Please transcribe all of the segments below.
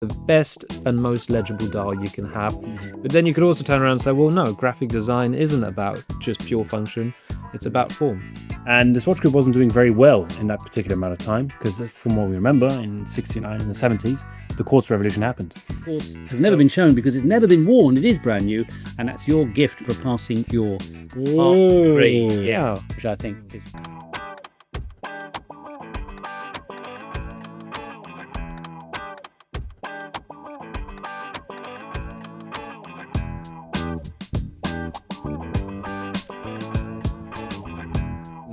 the best and most legible dial you can have. But then you could also turn around and say, well, no, graphic design isn't about just pure function, it's about form. And the Swatch Group wasn't doing very well in that particular amount of time, because from what we remember, in 69 and the 70s, the quartz revolution happened. Quartz has never been shown because it's never been worn. It is brand new, and that's your gift for passing your Part 3, Yeah. which I think is...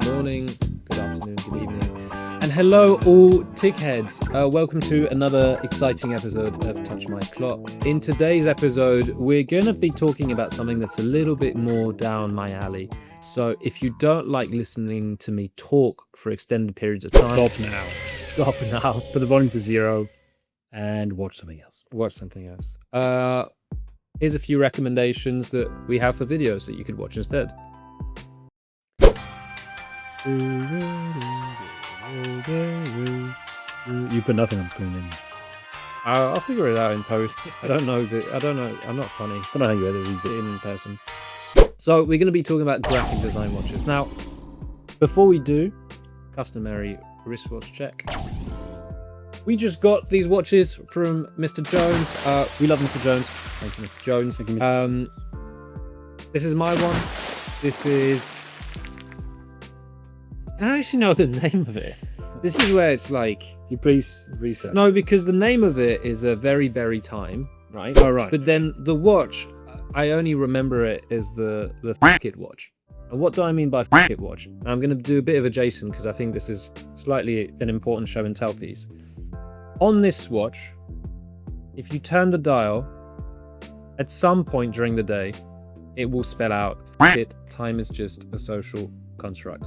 Morning, good afternoon, good evening, and hello all tickheads. Welcome to another exciting episode of Touch My Clock. In today's episode, we're going to be talking about something that's a little bit more down my alley. So if you don't like listening to me talk for extended periods of time, Stop now. Put the volume to 0 and watch something else. watch something else. Here's a few recommendations that we have for videos that you could watch instead. You put nothing on screen, then. I'll figure it out in post. I don't know. I'm not funny. I don't know how you edit these videos. In person. So we're going to be talking about graphic design watches. Now, before we do, customary wristwatch check. We just got these watches from Mr. Jones. We love Mr. Jones. Thank you, Mr. Jones. Thank you, This is my one. This is... I don't actually know the name of it. This is where it's like... You please reset. No, because the name of it is a very, very time, right? Oh, right. But then the watch, I only remember it as the it watch. And what do I mean by it watch? I'm going to do a bit of a Jason because I think this is slightly an important show and tell piece. On this watch, if you turn the dial, at some point during the day, it will spell out it. Time is just a social construct.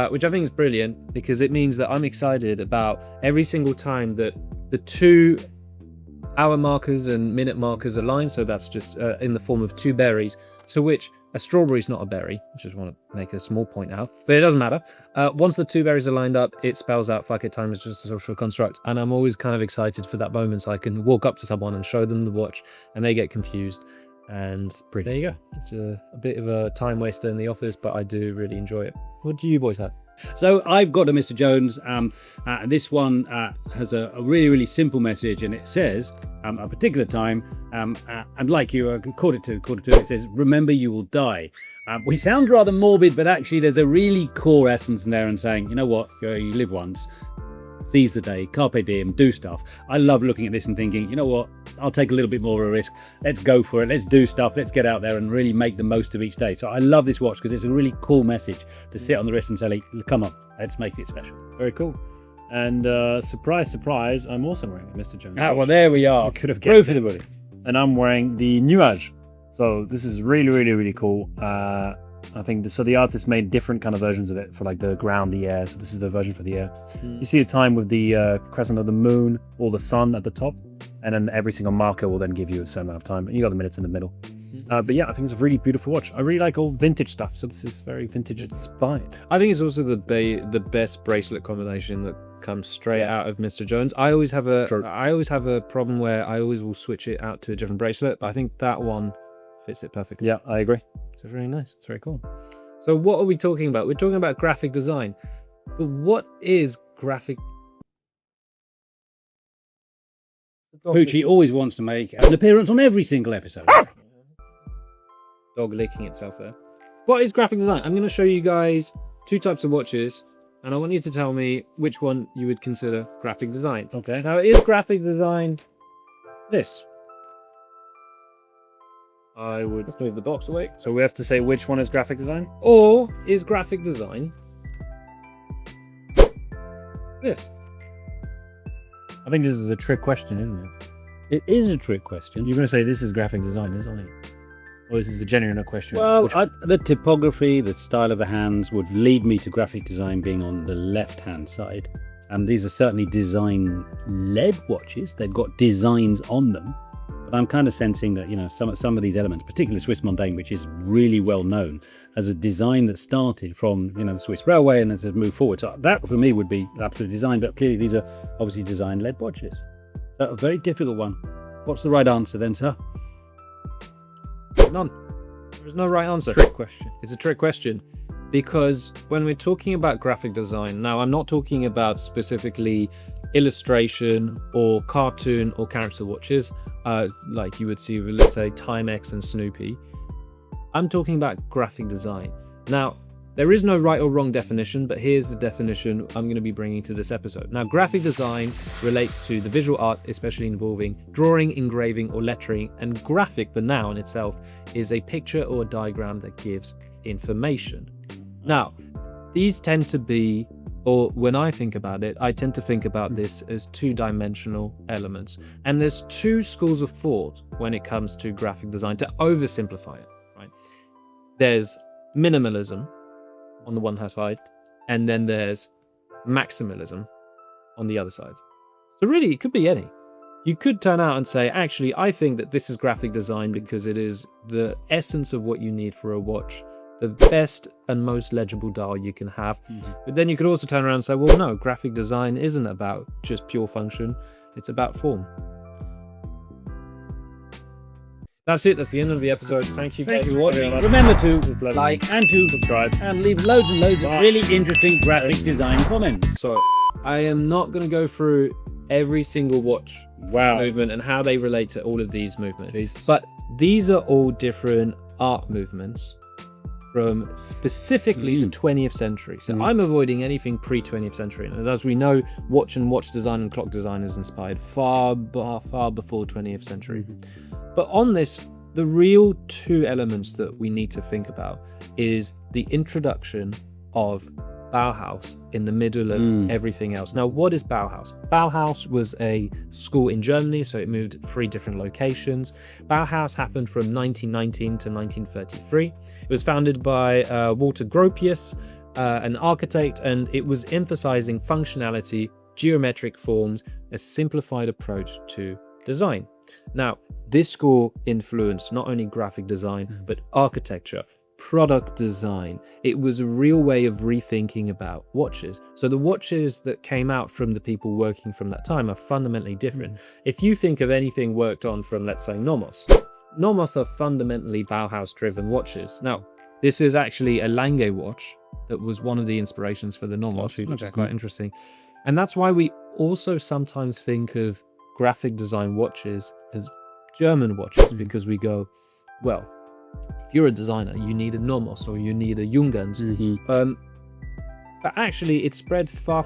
Which I think is brilliant because it means that I'm excited about every single time that the 2 hour markers and minute markers align. So that's just in the form of 2 berries, to which a strawberry is not a berry. I just want to make a small point out, but it doesn't matter. Once the 2 berries are lined up, it spells out fuck it, time is just a social construct. And I'm always kind of excited for that moment so I can walk up to someone and show them the watch and they get confused. And there you go. It's a bit of a time waster in the office, but I do really enjoy it. What do you boys have? So I've got a Mr. Jones. This one has a really, really simple message, and it says, a particular time, and like you, quarter to, it says, remember you will die. Which sounds rather morbid, but actually there's a really core essence in there and saying, you know what, you live once. Seize the day, carpe diem, do stuff. I love looking at this and thinking, you know what, I'll take a little bit more of a risk. Let's go for it. Let's do stuff. Let's get out there and really make the most of each day. So I love this watch because it's a really cool message to sit on the wrist and say, come on, let's make it special. Very cool. And surprise, surprise, I'm also wearing a Mr. Jones watch. Well, there we are. You could have Proof guessed of the it. pudding. And I'm wearing the Nuage. So this is really, really, really cool. I think the artist made different kind of versions of it for like the ground, the air. So this is the version for the air. You see the time with the crescent of the moon or the sun at the top, and then every single marker will then give you a certain amount of time, and you got the minutes in the middle. But yeah, I think it's a really beautiful watch. I really like all vintage stuff, so this is very vintage inspired. I think it's also the best bracelet combination that comes straight out of Mr. Jones. I always have a problem where I always will switch it out to a different bracelet, but I think that one fits it perfectly. Yeah, I agree. It's really nice. It's very cool. So what are we talking about? We're talking about graphic design. But what is graphic? Poochie always wants to make an appearance on every single episode. Dog licking itself there. What is graphic design? I'm going to show you guys 2 types of watches, and I want you to tell me which one you would consider graphic design. Okay. Now, is graphic design this? I would... Let's move the box away. So we have to say which one is graphic design? Or is graphic design this? I think this is a trick question, isn't it? It is a trick question. You're going to say this is graphic design, isn't it? Or is this a genuine question? Well, the typography, the style of the hands would lead me to graphic design being on the left-hand side. And these are certainly design-led watches. They've got designs on them. But I'm kind of sensing that, you know, some of these elements, particularly Swiss Mondaine, which is really well known as a design that started from, you know, the Swiss Railway and has moved forward. So that for me would be absolute design, but clearly these are obviously design-led watches. A very difficult one. What's the right answer then, sir? None. There's no right answer. Trick question. It's a trick question because when we're talking about graphic design, now I'm not talking about specifically illustration or cartoon or character watches, like you would see with, let's say, Timex and Snoopy. I'm talking about graphic design. Now, there is no right or wrong definition, but here's the definition I'm going to be bringing to this episode. Now, graphic design relates to the visual art, especially involving drawing, engraving, or lettering, and graphic, the noun itself, is a picture or a diagram that gives information. Now, these tend to be, or when I think about it, I tend to think about this as two-dimensional elements. And there's two schools of thought when it comes to graphic design, to oversimplify it, right? There's minimalism on the one hand side, and then there's maximalism on the other side. So really, it could be any. You could turn out and say, actually, I think that this is graphic design because it is the essence of what you need for a watch, the best and most legible dial you can have. But then you could also turn around and say, well, no, graphic design isn't about just pure function, it's about form. That's it. That's the end of the episode. Thank you guys for watching. Remember to like and to subscribe and leave loads and loads of really interesting graphic design comments. So, I am not going to go through every single watch movement and how they relate to all of these movements. But these are all different art movements from specifically the 20th century. So I'm avoiding anything pre-20th century. And as we know, watch and watch design and clock design is inspired far before 20th century. But on this, the real two elements that we need to think about is the introduction of Bauhaus in the middle of everything else. Now, what is Bauhaus? Bauhaus was a school in Germany, so it moved 3 different locations. Bauhaus happened from 1919 to 1933. It was founded by Walter Gropius, an architect, and it was emphasizing functionality, geometric forms, a simplified approach to design. Now, this school influenced not only graphic design, but architecture, product design. It was a real way of rethinking about watches. So the watches that came out from the people working from that time are fundamentally different. If you think of anything worked on from, let's say, Nomos are fundamentally Bauhaus-driven watches. Now, this is actually a Lange watch that was one of the inspirations for the Nomos, which is quite interesting. And that's why we also sometimes think of graphic design watches as German watches, because we go, well, if you're a designer, you need a Nomos or you need a Junghans. But actually, it's spread far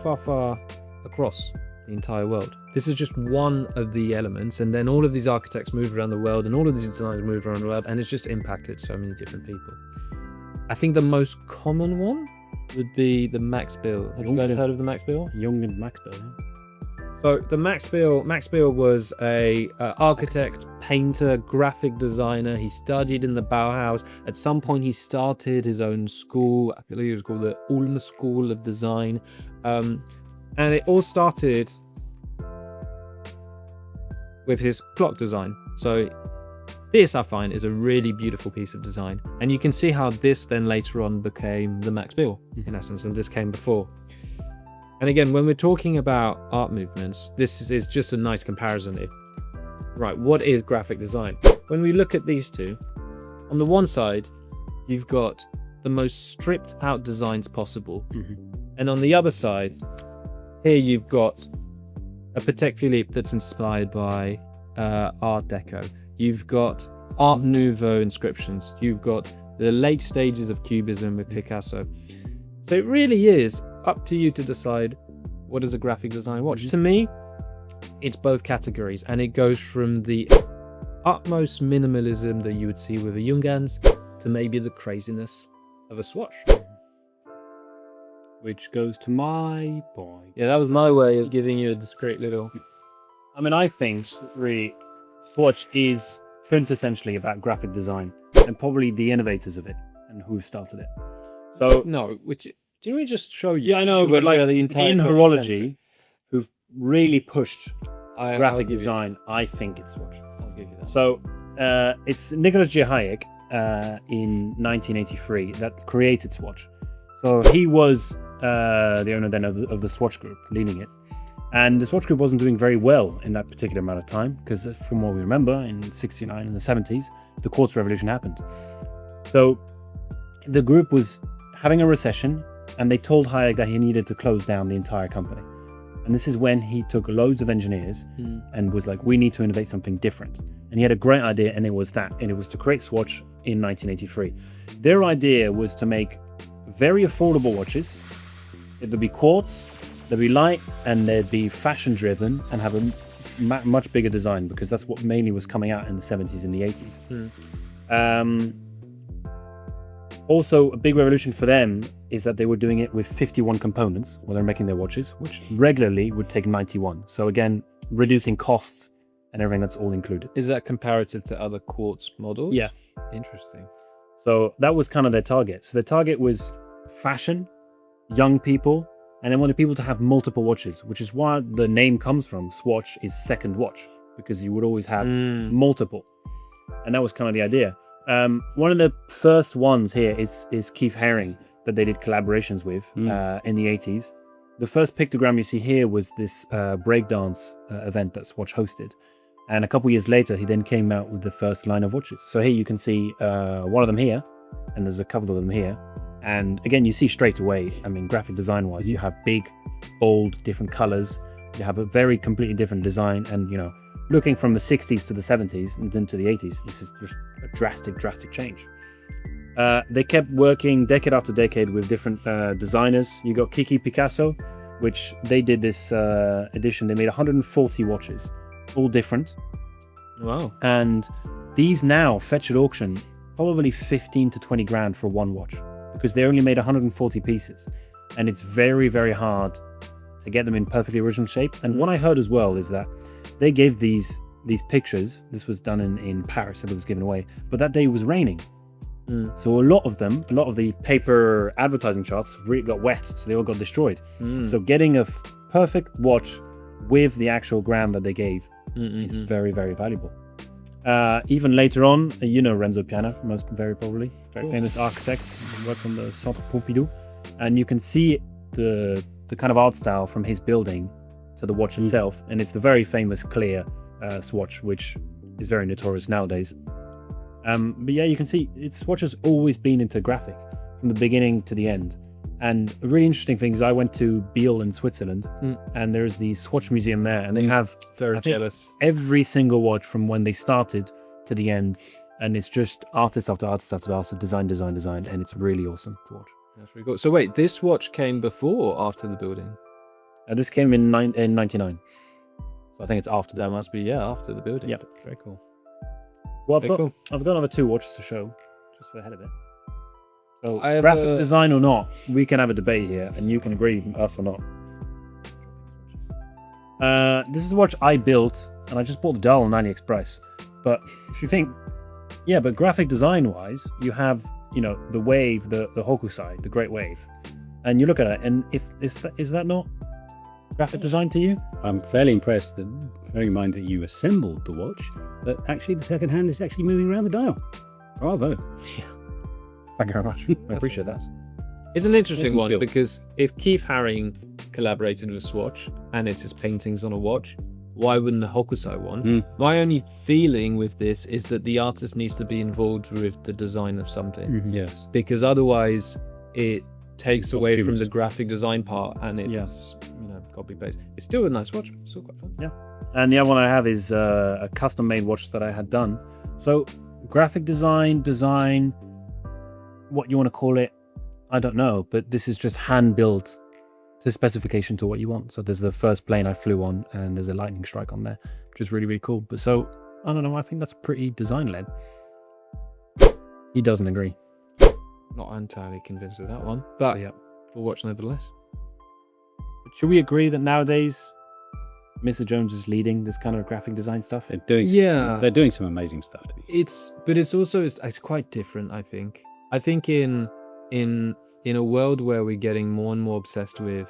across the entire world. This is just one of the elements, and then all of these architects moved around the world, and all of these designers moved around the world, and it's just impacted so many different people. I think the most common one would be the Max Bill. Have you guys heard of the Max Bill? Jung and Max Bill. So the Max Bill was a architect, painter, graphic designer. He studied in the Bauhaus. At some point, he started his own school. I believe it was called the Ulm School of Design. And it all started with his clock design. So this, I find, is a really beautiful piece of design. And you can see how this then later on became the Max Bill, in essence, and this came before. And again, when we're talking about art movements, this is just a nice comparison. Right, what is graphic design? When we look at these two, on the one side, you've got the most stripped out designs possible. And on the other side, here you've got a Patek Philippe that's inspired by Art Deco. You've got Art Nouveau inscriptions. You've got the late stages of Cubism with Picasso. So it really is up to you to decide what is a graphic design watch. To me, it's both categories, and it goes from the utmost minimalism that you would see with a Junghans to maybe the craziness of a Swatch. Which goes to my point. Yeah, that was my way of giving you a discreet little... I mean, I think really Swatch is quintessentially about graphic design and probably the innovators of it and who started it. So No, which... Didn't we just show you? Yeah, I know, but like the entire in horology, who've really pushed I'll graphic give design, I think it's Swatch. I'll give you that. So it's Nicolas J. Hayek in 1983 that created Swatch. So he was the owner then of the Swatch Group, leading it. And the Swatch Group wasn't doing very well in that particular amount of time because, from what we remember, in '69 and the '70s, the quartz revolution happened. So the group was having a recession, and they told Hayek that he needed to close down the entire company. And this is when he took loads of engineers and was like, we need to innovate something different. And he had a great idea, and it was to create Swatch in 1983. Their idea was to make very affordable watches. It'd be quartz, they'd be light, and they'd be fashion driven and have a much bigger design, because that's what mainly was coming out in the 70s and the 80s. Also, a big revolution for them is that they were doing it with 51 components when they're making their watches, which regularly would take 91. So again, reducing costs and everything, that's all included. Is that comparative to other quartz models? Yeah. Interesting. So that was kind of their target. So their target was fashion, young people, and they wanted people to have multiple watches, which is why the name comes from. Swatch is second watch, because you would always have multiple. And that was kind of the idea. One of the first ones here is Keith Haring, that they did collaborations with in the 80s. The first pictogram you see here was this breakdance event that Swatch hosted. And a couple years later, he then came out with the first line of watches. So here you can see one of them here, and there's a couple of them here. And again, you see straight away, I mean, graphic design wise, you have big, bold, different colors. You have a very completely different design. And, you know, looking from the 60s to the 70s and then to the 80s, this is just a drastic change. They kept working decade after decade with different designers. You got Kiki Picasso, which they did this edition. They made 140 watches, all different. Wow. And these now fetch at auction probably 15 to 20 grand for one watch, because they only made 140 pieces. And it's very, very hard to get them in perfectly original shape. And what I heard as well is that they gave these pictures. This was done in Paris, and it was given away. But that day it was raining. So a lot of the paper advertising charts really got wet, so they all got destroyed. So getting a perfect watch with the actual gram that they gave is very, very valuable. Even later on, you know Renzo Piana, most very probably, very famous architect, worked on the Centre Pompidou, and you can see the kind of art style from his building to the watch itself, and it's the very famous clear Swatch, which is very notorious nowadays. But yeah, you can see Swatch has always been into graphic from the beginning to the end. And a really interesting thing is I went to Biel in Switzerland, and there's the Swatch Museum there, and they have Very jealous. every single watch from when they started to the end, and it's just artist after artist after artist, design, and it's really awesome to watch. That's really cool. So wait, this watch came before or after the building? This came in 99, so I think it's after That that. must be, after the building. Yep. Very cool. Well, Very cool. I've got another two watches to show, just for the head of it. So I have graphic design or not, we can have a debate here, and you can agree with us or not. This is a watch I built, and I just bought the dial on AliExpress. But if you think, but graphic design wise, you have, you know, the wave, the Hokusai, the Great Wave, and you look at it, and is that not graphic design to you? I'm fairly impressed that, bearing in mind that you assembled the watch, that actually the second hand is actually moving around the dial. Bravo. Thank you very much. I appreciate that. It's an interesting Excellent one, build. because if Keith Haring collaborated with Swatch and it's his paintings on a watch, why wouldn't the Hokusai one? My only feeling with this is that the artist needs to be involved with the design of something, Yes. because otherwise it takes away from Humorous. the graphic design part, and it's copy paste. It's still a nice watch. It's still quite fun. Yeah. And the other one I have is a custom made watch that I had done. So graphic design, what you want to call it, I don't know, but this is just hand built to specification to what you want. So there's the first plane I flew on, and there's a lightning strike on there, which is really, really cool. But so, I don't know, I think that's pretty design led. He doesn't agree. Not entirely convinced with that one, but Yeah. we'll watch nevertheless. But should we agree that nowadays Mr. Jones is leading this kind of graphic design stuff? They're doing they're doing some amazing stuff, to be fair. It's quite different, I think. I think in a world where we're getting more and more obsessed with,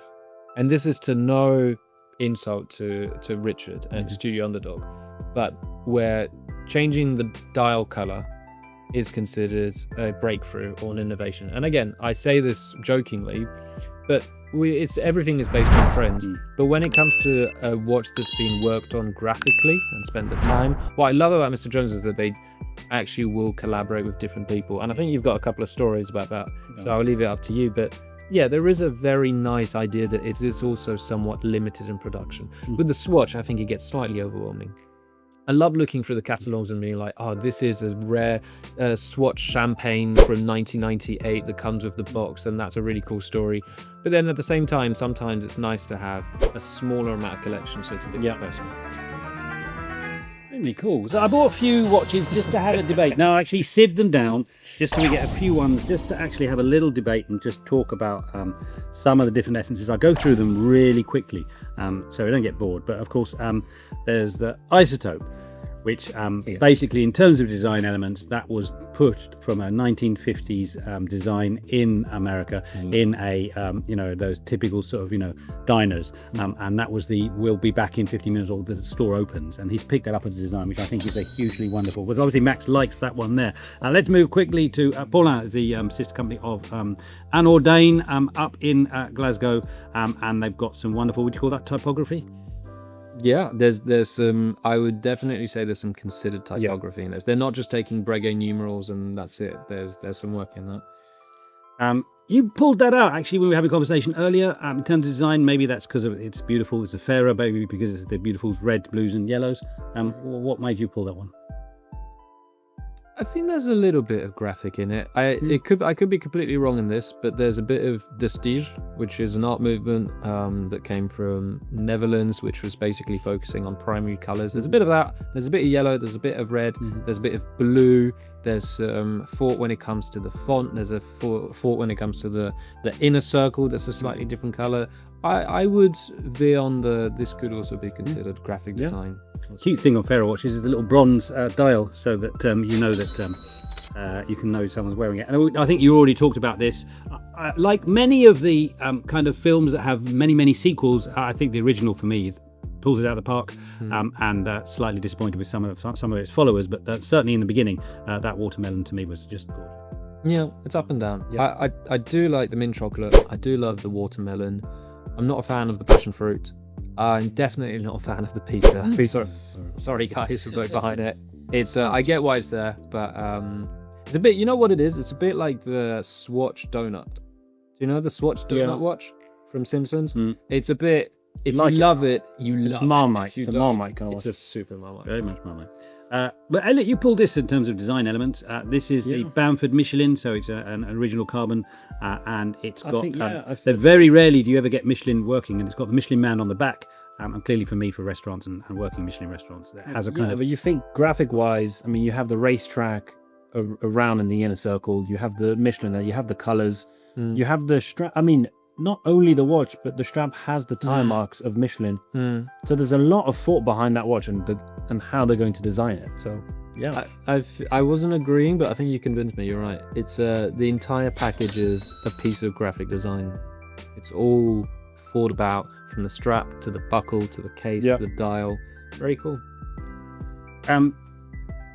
and this is to no insult to Richard and Studio Underdog, but where changing the dial color is considered a breakthrough or an innovation. And again, I say this jokingly, but it's everything is based on trends. But when it comes to a watch that's been worked on graphically and spent the time, what I love about Mr. Jones is that they actually will collaborate with different people. And I think you've got a couple of stories about that, so I'll leave it up to you. But yeah, there is a very nice idea that it is also somewhat limited in production. With the Swatch, I think it gets slightly overwhelming. I love looking through the catalogs and being like, oh, this is a rare Swatch champagne from 1998 that comes with the box, and that's a really cool story. But then at the same time, sometimes it's nice to have a smaller amount of collection, so it's a bit more personal. Really cool. So I bought a few watches just to have a debate. Now I actually sieved them down just so we get a few ones just to actually have a little debate and just talk about some of the different essences. I'll go through them really quickly so we don't get bored. But of course, there's the Isotope, which basically in terms of design elements, that was pushed from a 1950s design in America in a, those typical sort of, diners. And that was the, we'll be back in 15 minutes or the store opens. And he's picked that up as a design, which I think is a hugely wonderful. But obviously Max likes that one there. Let's move quickly to Paulin, the sister company of Anordain up in Glasgow. And they've got some wonderful, would you call that typography? Yeah, there's some, I would definitely say there's some considered typography in this. They're not just taking Breguet numerals and that's it. There's some work in that. You pulled that out actually when we were having a conversation earlier. In terms of design, maybe that's because it's beautiful. It's a fairer, maybe because it's the beautiful red, blues and yellows. What made you pull that one? I think there's a little bit of graphic in it. I could be completely wrong in this, but there's a bit of Vestige, which is an art movement that came from Netherlands, which was basically focusing on primary colors. There's a bit of that. There's a bit of yellow. There's a bit of red. There's a bit of blue. There's thought when it comes to the font. There's a thought when it comes to the inner circle. That's a slightly different color. I would veer on this could also be considered graphic design. Cute thing on Ferro watches is the little bronze dial, so that you know that you can know someone's wearing it. And I think you already talked about this. Like many of the kind of films that have many sequels, I think the original for me pulls it out of the park, and slightly disappointed with some of its followers. But certainly in the beginning, that watermelon to me was just gorgeous. Yeah, it's up and down. Yeah. I do like the mint chocolate. I do love the watermelon. I'm not a fan of the passion fruit. I'm definitely not a fan of the pizza. Sorry guys who vote behind it. It's I get why it's there, but it's a bit, you know what it is? It's a bit like the Swatch donut. Do you know the Swatch donut watch from Simpsons? It's a bit, if you love it, you love it. Marmite. It's a Marmite kind of watch. It's a super Marmite. Very much Marmite. But Eliot, you pulled this in terms of design elements. This is the Bamford Michelin, so it's an original carbon, and it's got. Very rarely do you ever get Michelin working, and it's got the Michelin man on the back. And clearly for me, for restaurants and working Michelin restaurants, that has a kind of. But you think graphic-wise, I mean, you have the racetrack around in the inner circle. You have the Michelin there. You have the colors. You have the strap. I mean, not only the watch, but the strap has the tire marks of Michelin. So there's a lot of thought behind that watch and how they're going to design it. So yeah, I wasn't agreeing, but I think you convinced me. You're right. It's the entire package is a piece of graphic design. It's all thought about, from the strap to the buckle to the case to the dial. Very cool.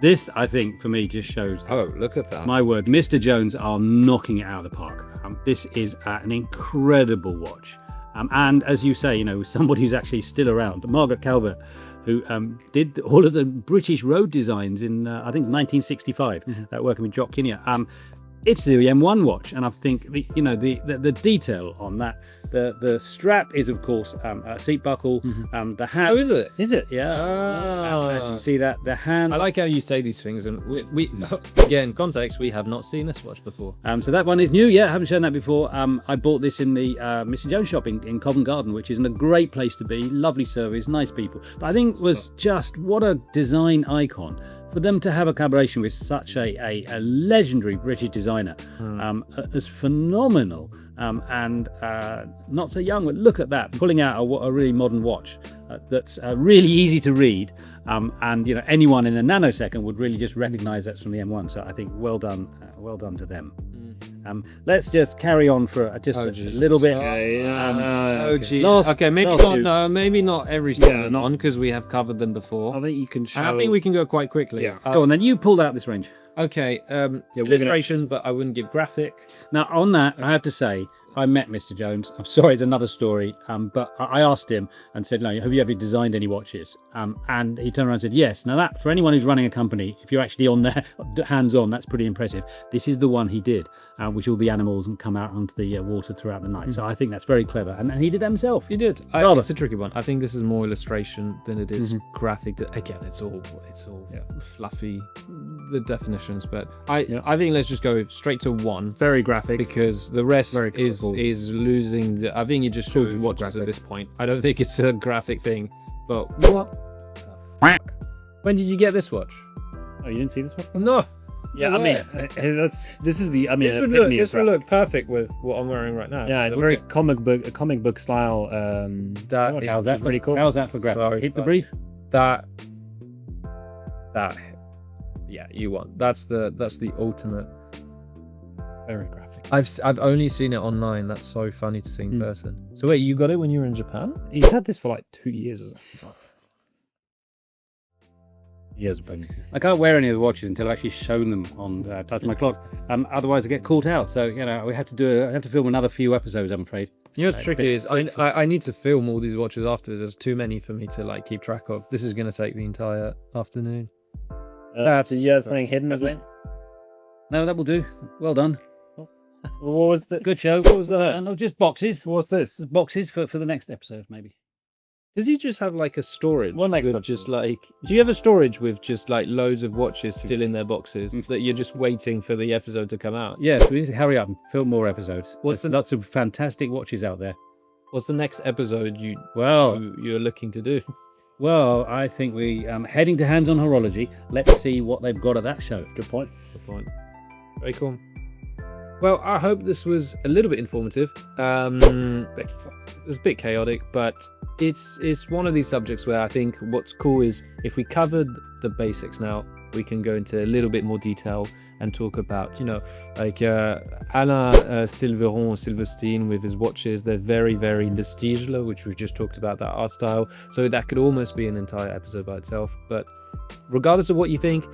This, I think, for me, just shows. Oh, look at that! My word, Mr. Jones are knocking it out of the park. This is an incredible watch, and as you say, somebody who's actually still around, Margaret Calvert, who did all of the British road designs in I think 1965, working with Jock Kinnear. It's the M1 watch, and I think the detail on that. The strap is, of course, a seat buckle. The hand. Oh, is it? Is it? Yeah. You see that? The hand. I like how you say these things, and we again, context, we have not seen this watch before. So that one is new. Yeah, I haven't shown that before. I bought this in the Mr. Jones shop in Covent Garden, which is a great place to be. Lovely service, nice people. But I think was just what a design icon. For them to have a collaboration with such a legendary British designer, as phenomenal and not so young, but look at that, pulling out a really modern watch that's really easy to read, and anyone in a nanosecond would really just recognise that's from the M1. So I think well done to them. Let's just carry on for just a little bit. Maybe not every single one because we have covered them before. I think you can show. I think we can go quite quickly. Yeah. Go on, then you pulled out this range. Okay, illustrations, but I wouldn't give graphic. Now on that, I have to say, I met Mr. Jones. I'm sorry, it's another story. But I asked him and said, "No, have you ever designed any watches?" And he turned around and said, "Yes." Now that, for anyone who's running a company, if you're actually on there, hands-on, that's pretty impressive. This is the one he did, which all the animals and come out onto the water throughout the night. So I think that's very clever, and he did that himself. He did. It's a tricky one. I think this is more illustration than it is graphic. Again, it's all fluffy, the definitions. But I think let's just go straight to one. Very graphic. Because the rest Very is losing. I think you just choose watches at this point. I don't think it's a graphic thing. But what the fuck? When did you get this watch? Oh, you didn't see this one? No. Yeah, No I way. mean, this is the. I mean, this would look perfect with what I'm wearing right now. Yeah, it's very comic book style. How's that? pretty cool. How's that for graphic? Sorry, Hit the but- brief. That. Yeah, you want. That's the ultimate. Very graphic. I've only seen it online. That's so funny to see in person. So wait, you got it when you were in Japan? He's had this for like 2 years or something. Years, baby. I can't wear any of the watches until I've actually shown them on Touch My Clock. Otherwise, I get caught out. So we have to I have to film another few episodes. I'm afraid. You know what's tricky is I need to film all these watches afterwards. There's too many for me to like keep track of. This is going to take the entire afternoon. That's something hidden, isn't it? No, that will do. Well done. What was the? Good show. What was that? No, just boxes. What's this? Boxes for the next episode, maybe. Does he just have like a storage? One like with just like. Do you have a storage with just like loads of watches still in their boxes that you're just waiting for the episode to come out? Yes, we need to hurry up and film more episodes. What's There's lots of fantastic watches out there. What's the next episode you're looking to do? Well, I think we heading to Hands on Horology. Let's see what they've got at that show. Good point. Good point. Very cool. Well, I hope this was a little bit informative. It's a bit chaotic, but it's one of these subjects where I think what's cool is if we covered the basics now, we can go into a little bit more detail and talk about, like Alain Silverstein with his watches. They're very, very Lestige, which we just talked about, that art style. So that could almost be an entire episode by itself. But regardless of what you think,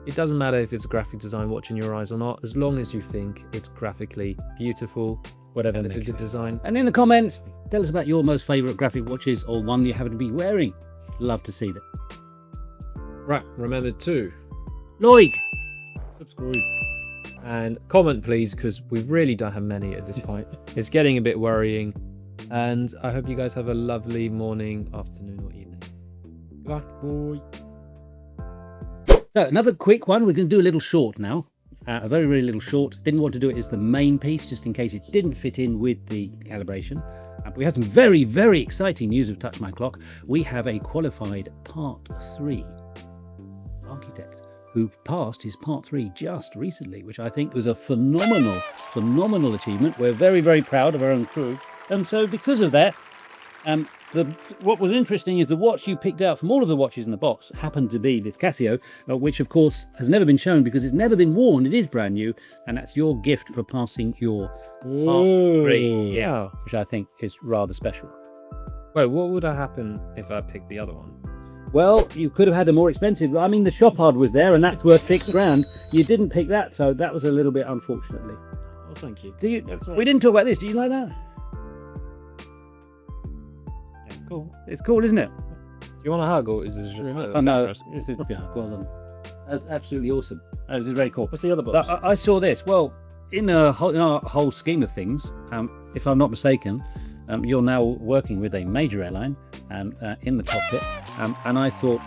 it doesn't matter if it's a graphic design watch in your eyes or not, as long as you think it's graphically beautiful, whatever this is a design. And in the comments, tell us about your most favourite graphic watches or one you happen to be wearing. Love to see that. Right, remember to Like, Subscribe. and comment, please, because we really don't have many at this point. It's getting a bit worrying, and I hope you guys have a lovely morning, afternoon, or evening. Goodbye. Bye. So another quick one. We're going to do a little short now. A very, very little short. Didn't want to do it as the main piece, just in case it didn't fit in with the calibration. But we have some very, very exciting news of Touch My Clock. We have a qualified Part 3 architect who passed his Part 3 just recently, which I think was a phenomenal achievement. We're very, very proud of our own crew. And so because of that, what was interesting is the watch you picked out from all of the watches in the box happened to be this Casio, which of course has never been shown because it's never been worn. It is brand new, and that's your gift for passing your Part 3. Yeah, which I think is rather special. Wait, what would have happened if I picked the other one? Well, you could have had a more expensive. I mean, the Chopard was there, and that's worth $6,000. You didn't pick that, so that was a little bit unfortunately. Oh, thank you. We didn't talk about this. Do you like that? It's cool. It's cool, isn't it? Do you want a hug, or is this just... Oh no, this is well done. That's absolutely awesome. This is very cool. What's the other box? I saw this. Well, in our whole scheme of things, if I'm not mistaken, you're now working with a major airline in the cockpit, and I thought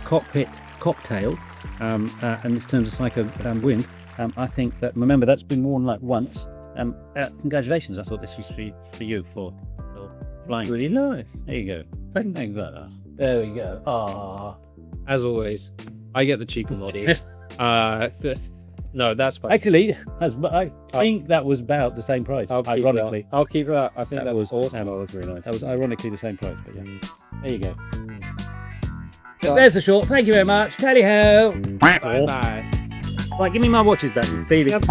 cockpit cocktail, and in terms of psycho wind, I think that, remember, that's been worn like once. Congratulations! I thought this was for you for flying. Really nice. There you go. Thank you. There we go. Ah. As always, I get the cheaper model. No, that's fine. Actually, I think that was about the same price. Ironically, I'll keep that. I think that was awesome. That was very nice. that was ironically the same price. But yeah, there you go. There's the short. Thank you very much. Tally ho. Bye bye. Right, give me my watches back. Feeling.